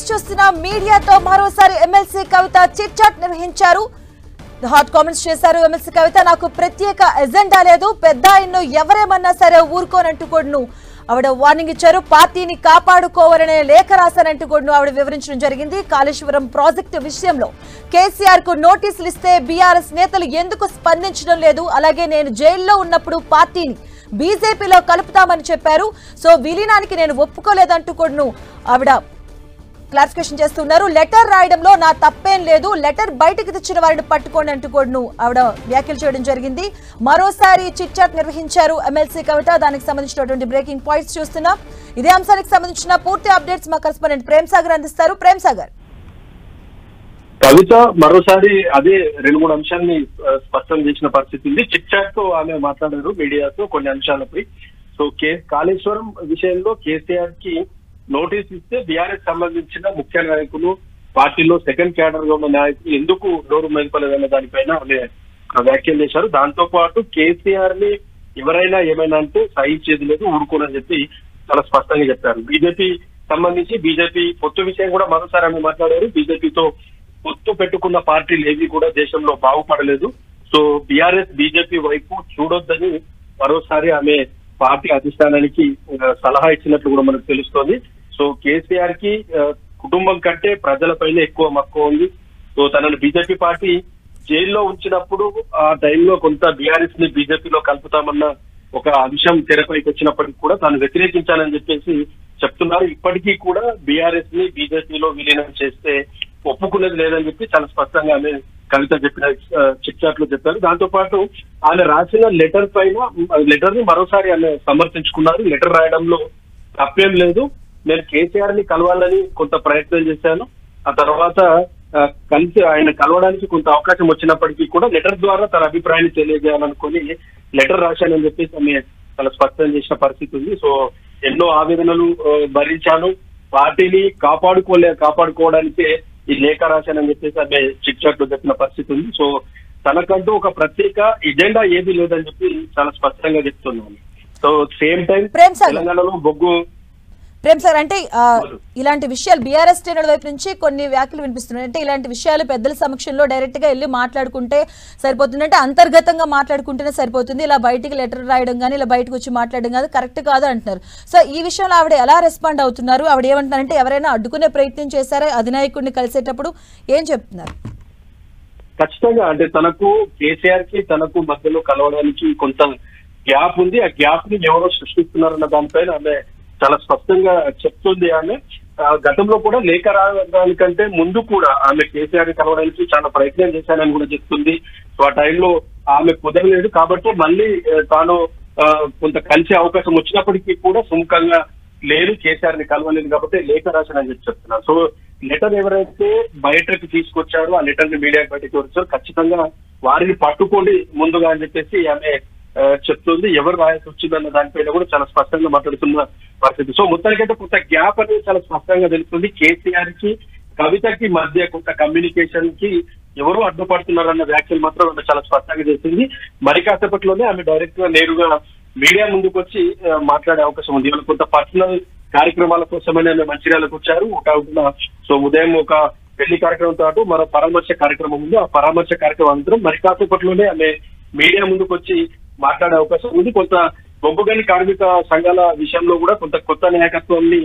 Comments చూస్తున్న మీడియాతో మరోసారి ఎమ్మెల్సీ కవిత చిట్ చాట్ నిర్వహించారు. హాట్ కామెంట్స్ చేశారు ఎమ్మెల్సీ కవిత. నాకు ప్రత్యేక ఎజెండా లేదు, పెద్ద ఆయన్ను ఎవరేమన్నా సరే ఊరుకోనంటూ కూడాను ఆవిడ వార్నింగ్ ఇచ్చారు. పార్టీని కాపాడుకోవాలనే లేఖ రాశానంటూ కూడాను ఆవిడ వివరించడం జరిగింది. కాళేశ్వరం ప్రాజెక్టు విషయంలో కేసీఆర్ కు నోటీసులు ఇస్తే బీఆర్ఎస్ నేతలు ఎందుకు స్పందించడం లేదు, అలాగే నేను జైల్లో ఉన్నప్పుడు పార్టీని బీజేపీలో కలుపుతామని చెప్పారు, సో విలీనానికి నేను ఒప్పుకోలేదంటూ కూడాను ఆవిడ క్లారిఫికేషన్ చేస్తున్నారు. లెటర్ రాయడంలో నా తప్పేం లేదు, లెటర్ బయటకు తెచ్చిన వారిని పట్టుకోండి అంటూ కూడాను ఆవిడ వ్యాఖ్యలు చేయడం జరిగింది. మరోసారి చిట్ చాట్ నిర్వహించారు ఎమ్మెల్సీ కవిత. దానికి సంబంధించినటువంటి బ్రేకింగ్ పాయింట్స్ చూస్తున్నాం. ఇదే అంశానికి సంబంధించిన పూర్తి అప్డేట్స్ మా కరెస్పాండెంట్ ప్రేమ్ సాగర్ అందిస్తారు. ప్రేమ్ సాగర్, కవిత మరోసారి అదే 2-3 అంశాన్ని స్పష్టం చేసిన పరిస్థితి ఉంది. చిట్ చాట్ తో ఆమె మాట్లాడారు మీడియాతో కొన్ని అంశాలపై. సో కాళేశ్వరం విషయంలో కేసీఆర్ కి నోటీస్ ఇస్తే బీఆర్ఎస్ సంబంధించిన ముఖ్య నాయకులు, పార్టీలో సెకండ్ క్యాడర్ గా ఉన్న నాయకులు ఎందుకు నోరు మెదపలేదన్న దానిపైన ఆమె వ్యాఖ్యలు చేశారు. దాంతో పాటు కేసీఆర్ ని ఎవరైనా ఏమైనా అంటే సహించేది లేదు, ఊరుకోనని చెప్పి చాలా స్పష్టంగా చెప్పారు. బీజేపీ సంబంధించి బీజేపీ పొత్తు విషయం కూడా మరోసారి ఆమె మాట్లాడారు. బీజేపీతో పొత్తు పెట్టుకున్న పార్టీలు ఏవి కూడా దేశంలో బాగుపడలేదు, సో బీఆర్ఎస్ బీజేపీ వైపు చూడొద్దని మరోసారి ఆమె పార్టీ అధిష్టానానికి సలహా ఇచ్చినట్లు కూడా మనకు తెలుస్తోంది. సో కేసీఆర్ కి కుటుంబం కంటే ప్రజలపైన ఎక్కువ మక్కువ ఉంది. సో తనను బీజేపీ పార్టీ జైల్లో ఉంచినప్పుడు ఆ టైంలో కొంత బీఆర్ఎస్ ని బీజేపీలో కలుపుతామన్న ఒక అంశం తెరపైకి వచ్చినప్పటికీ కూడా తాను వ్యతిరేకించాలని చెప్పేసి చెప్తున్నారు. ఇప్పటికీ కూడా బీఆర్ఎస్ ని బీజేపీలో విలీనం చేస్తే ఒప్పుకునేది లేదని చెప్పి చాలా స్పష్టంగా ఆమె కవిత చెప్పిన చిట్ చాట్ లో చెప్పారు. దాంతో పాటు ఆమె రాసిన లెటర్ ని మరోసారి ఆమె సమర్థించుకున్నారు. లెటర్ రాయడంలో తప్పేం లేదు, నేను కేసీఆర్ ని కలవాలని కొంత ప్రయత్నం చేశాను, ఆ తర్వాత కలిసి ఆయన కలవడానికి కొంత అవకాశం వచ్చినప్పటికీ కూడా లెటర్ ద్వారా తన అభిప్రాయాన్ని తెలియజేయాలనుకుని లెటర్ రాశానని చెప్పేసి ఆమె చాలా స్పష్టం చేసిన పరిస్థితి ఉంది. సో ఎన్నో ఆవేదనలు భరించాను, పార్టీని కాపాడుకోవడానికే ఈ లేఖ రాశానని చెప్పేసి ఆమె చిట్ చాట్ లో చెప్పిన పరిస్థితి ఉంది. సో తనకంటూ ఒక ప్రత్యేక ఎజెండా ఏది లేదని చెప్పి చాలా స్పష్టంగా చెప్తున్నాను. సో సేమ్ టైం తెలంగాణలో బొగ్గు ప్రేమ్ సార్ అంటే ఇలాంటి విషయాలు బీఆర్ఎస్ శ్రేణుల వైపు నుంచి కొన్ని వ్యాఖ్యలు వినిపిస్తున్నాయి. అంటే ఇలాంటి విషయాలు పెద్దల సమక్షంలో డైరెక్ట్ గా వెళ్ళి మాట్లాడుకుంటే సరిపోతుంది, అంటే అంతర్గతంగా మాట్లాడుకుంటేనే సరిపోతుంది, ఇలా బయటికి లెటర్ రాయడం కానీ ఇలా బయటకు వచ్చి మాట్లాడడం కానీ కరెక్ట్ కాదు అంటున్నారు. సో ఈ విషయంలో ఆవిడ ఎలా రెస్పాండ్ అవుతున్నారు? ఆవిడ ఏమంటున్నారంటే ఎవరైనా అడ్డుకునే ప్రయత్నం చేశారా అధినాయకుడిని కలిసేటప్పుడు, ఏం చెప్తున్నారు? ఖచ్చితంగా అంటే తనకు కేసీఆర్ కి తనకు మధ్యలో కలవడానికి కొంత గ్యాప్ ఉంది. ఆ గ్యాప్ ని ఎవరో సృష్టిస్తున్నారన్న దానిపైన ఆమె చాలా స్పష్టంగా చెప్తుంది. ఆమె గతంలో కూడా లేఖ రావడానికంటే ముందు కూడా ఆమె కేసీఆర్ ని కలవడానికి చాలా ప్రయత్నం చేశానని కూడా చెప్తుంది. సో ఆ టైంలో ఆమె కుదరలేదు కాబట్టి మళ్ళీ తాను కొంత కలిసే అవకాశం వచ్చినప్పటికీ కూడా సుముఖంగా లేదు, కేసీఆర్ ని కలవలేదు కాబట్టి లేఖ రాశానని చెప్పి చెప్తున్నారు. సో లెటర్ ఎవరైతే బయటకు తీసుకొచ్చారో ఆ లెటర్ ని మీడియా బయటకు వచ్చారో ఖచ్చితంగా వారిని పట్టుకోండి ముందుగా అని చెప్పేసి ఆమె చెప్తుంది. ఎవరు రాయాల్సి వచ్చిందన్న దానిపైన కూడా చాలా స్పష్టంగా మాట్లాడుతున్న పరిస్థితి. సో మొత్తానికైతే కొంత గ్యాప్ అనేది చాలా స్పష్టంగా తెలుస్తుంది. కేసీఆర్ కి కవితకి మధ్య కొంత కమ్యూనికేషన్ కి ఎవరో అడ్డుపడుతున్నారన్న వ్యాఖ్యలు మాత్రం ఆమె చాలా స్పష్టంగా చేసింది. మరి కాసేపట్లోనే ఆమె డైరెక్ట్ గా నేరుగా మీడియా ముందుకు వచ్చి మాట్లాడే అవకాశం ఉంది. ఇవాళ కొంత పర్సనల్ కార్యక్రమాల కోసమని ఆమె మంచిర్యాలకు వచ్చారు. సో ఉదయం ఒక పెళ్లి కార్యక్రమంతో పాటు మరో పరామర్శ కార్యక్రమం ఉంది. ఆ పరామర్శ కార్యక్రమం అనంతరం మరి కాసేపట్లోనే ఆమె మీడియా ముందుకు వచ్చి మాట్లాడే అవకాశం ఉంది. కొంత బొగ్గుగని కార్మిక సంఘాల విషయంలో కూడా కొంత కొత్త నాయకత్వాన్ని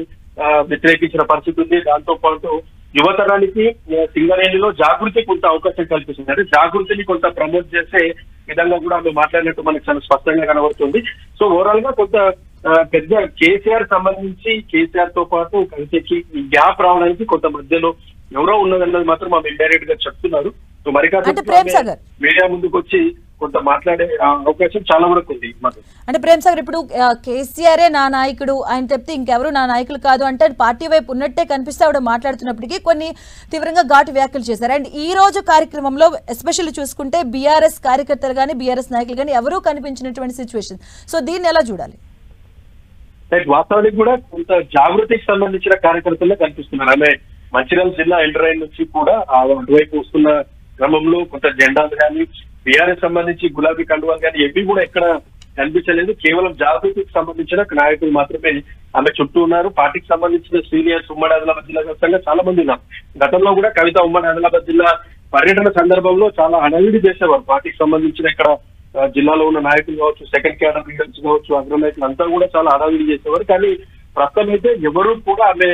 వ్యతిరేకించిన పరిస్థితి ఉంది. దాంతో పాటు యువతరానికి సింగరేణిలో జాగృతి కొంత అవకాశం కల్పిస్తుంది, అంటే జాగృతిని కొంత ప్రమోట్ చేసే విధంగా కూడా ఆమె మాట్లాడినట్టు మనకు చాలా స్పష్టంగా కనబడుతుంది. సో ఓవరాల్ గా కొంత పెద్ద కేసీఆర్ సంబంధించి కేసీఆర్ తో పాటు కవితకి ఈ గ్యాప్ రావడానికి కొంత మధ్యలో ఎవరో ఉన్నదన్నది మాత్రం ఆమె ఇండైరెక్ట్ గా చెప్తున్నారు. సో మరి మీడియా ముందుకు వచ్చి కొంత మాట్లాడే అవకాశం చాలా వరకు ఉంది. అంటే ప్రేమ్ సాగర్, ఇప్పుడు కేసీఆరే నా నాయకుడు, ఆయన చెప్తే ఇంకెవరు నా నాయకులు కాదు అంటే పార్టీ వైపు ఉన్నట్టే కనిపిస్తే ఆవిడ మాట్లాడుతున్నప్పటికీ కొన్ని తీవ్రంగా ఘాటు వ్యాఖ్యలు చేశారు. అండ్ ఈ రోజు కార్యక్రమంలో ఎస్పెషల్లీ చూసుకుంటే బీఆర్ఎస్ కార్యకర్తలు కానీ బీఆర్ఎస్ నాయకులు కానీ ఎవరూ కనిపించినటువంటి సిచ్యువేషన్. సో దీన్ని ఎలా చూడాలి? వాస్తవానికి కూడా కొంత జాగృతికి సంబంధించిన కార్యకర్తలే కనిపిస్తున్నారు. ఆమె మంచిర్యాల జిల్లా ఎండరైన్ నుంచి కూడా అటువైపు వస్తున్న క్రమంలో కొంత జెండాలు కానీ బీఆర్ఎస్ సంబంధించి గులాబీ కండువాలు కానీ ఎవి కూడా ఎక్కడ కనిపించలేదు. కేవలం జాగృతికి సంబంధించిన నాయకులు మాత్రమే ఆమె చుట్టూ ఉన్నారు. పార్టీకి సంబంధించిన సీనియర్స్ ఉమ్మడి ఆదిలాబాద్ జిల్లా వ్యాప్తంగా చాలా మంది ఉన్నారు. గతంలో కూడా కవిత ఉమ్మడి ఆదిలాబాద్ జిల్లా పర్యటన సందర్భంలో చాలా హడావిడి చేసేవారు. పార్టీకి సంబంధించిన ఇక్కడ జిల్లాలో ఉన్న నాయకులు కావచ్చు, సెకండ్ క్యాడర్ లీడర్స్ కావచ్చు, అగ్రనాయకులు అంతా కూడా చాలా హడావిడి చేసేవారు. కానీ ప్రస్తుతం అయితే ఎవరు కూడా ఆమె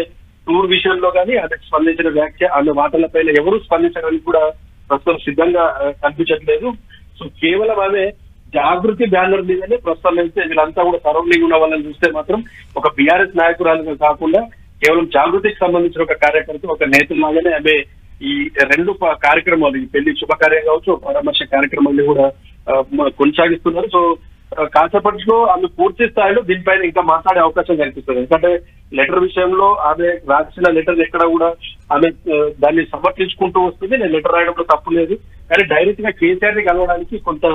టూర్ విషయంలో కానీ ఆమెకు స్పందించిన వ్యాఖ్య, ఆమె మాటలపైన ఎవరు స్పందించడానికి కూడా ప్రస్తుతం సిద్ధంగా కనిపించట్లేదు. సో కేవలం ఆమె జాగృతి బ్యానర్ మీదనే ప్రస్తుతం అయితే వీళ్ళంతా కూడా సరౌండింగ్ ఉన్న వాళ్ళని చూస్తే మాత్రం ఒక బీఆర్ఎస్ నాయకురాలుగా కాకుండా కేవలం జాగృతికి సంబంధించిన ఒక కార్యకర్త, ఒక నేతలాగానే ఆమె ఈ రెండు కార్యక్రమాలు, ఈ పెళ్లి శుభకార్యం కావచ్చు, పరామర్శ కార్యక్రమాన్ని కూడా కొనసాగిస్తున్నారు. సో కాసేపట్లో ఆమె పూర్తి స్థాయిలో దీనిపైన ఇంకా మాట్లాడే అవకాశం కనిపిస్తుంది. ఎందుకంటే లెటర్ విషయంలో ఆమె రాసిన లెటర్ ఎక్కడ కూడా ఆమె దాన్ని సమర్థించుకుంటూ వస్తుంది. నేను లెటర్ రాయడంలో తప్పు లేదు, కానీ డైరెక్ట్ గా కేసీఆర్ ని కలవడానికి కొంత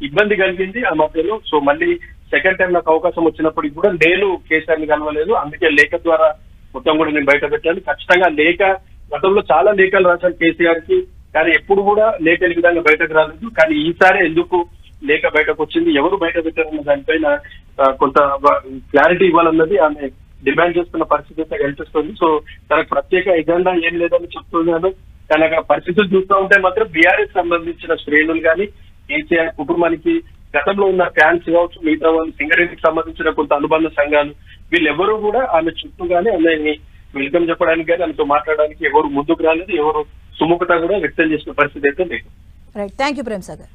ఇబ్బంది కలిగింది ఆ మధ్యలో. సో మళ్ళీ సెకండ్ టైం నాకు అవకాశం వచ్చినప్పటికి కూడా నేను కేసీఆర్ ని కలవలేదు, అందుకే లేఖ ద్వారా మొత్తం కూడా నేను బయట పెట్టాను. ఖచ్చితంగా లేఖ, గతంలో చాలా లేఖలు రాశాను కేసీఆర్ కి, కానీ ఎప్పుడు కూడా లేఖలు ఈ విధంగా బయటకు రాలేదు. కానీ ఈసారి ఎందుకు లేఖ బయటకు వచ్చింది, ఎవరు బయట పెట్టారన్న దానిపైన కొంత క్లారిటీ ఇవ్వాలన్నది ఆమె డిమాండ్ చేస్తున్న పరిస్థితి అయితే కనిపిస్తుంది. సో తనకు ప్రత్యేక ఎజెండా ఏం లేదని చెప్తున్నాను. కానీ అక్కడ పరిస్థితులు చూస్తూ ఉంటే మాత్రం బీఆర్ఎస్ సంబంధించిన శ్రేణులు కానీ, కేసీఆర్ కుటుంబానికి గతంలో ఉన్న ఫ్యాన్స్ కావచ్చు, మిగతా వాళ్ళు, సింగరేణికి సంబంధించిన కొంత అనుబంధ సంఘాలు, వీళ్ళెవరూ కూడా ఆమె చుట్టూ కానీ ఆమెని వెల్కమ్ చెప్పడానికి కానీ ఆమెతో మాట్లాడడానికి ఎవరు ముందుకు రాలేదు. ఎవరు సుముఖత కూడా వ్యక్తం చేసిన పరిస్థితి అయితే లేదు. Right, thank you Prem Sagar.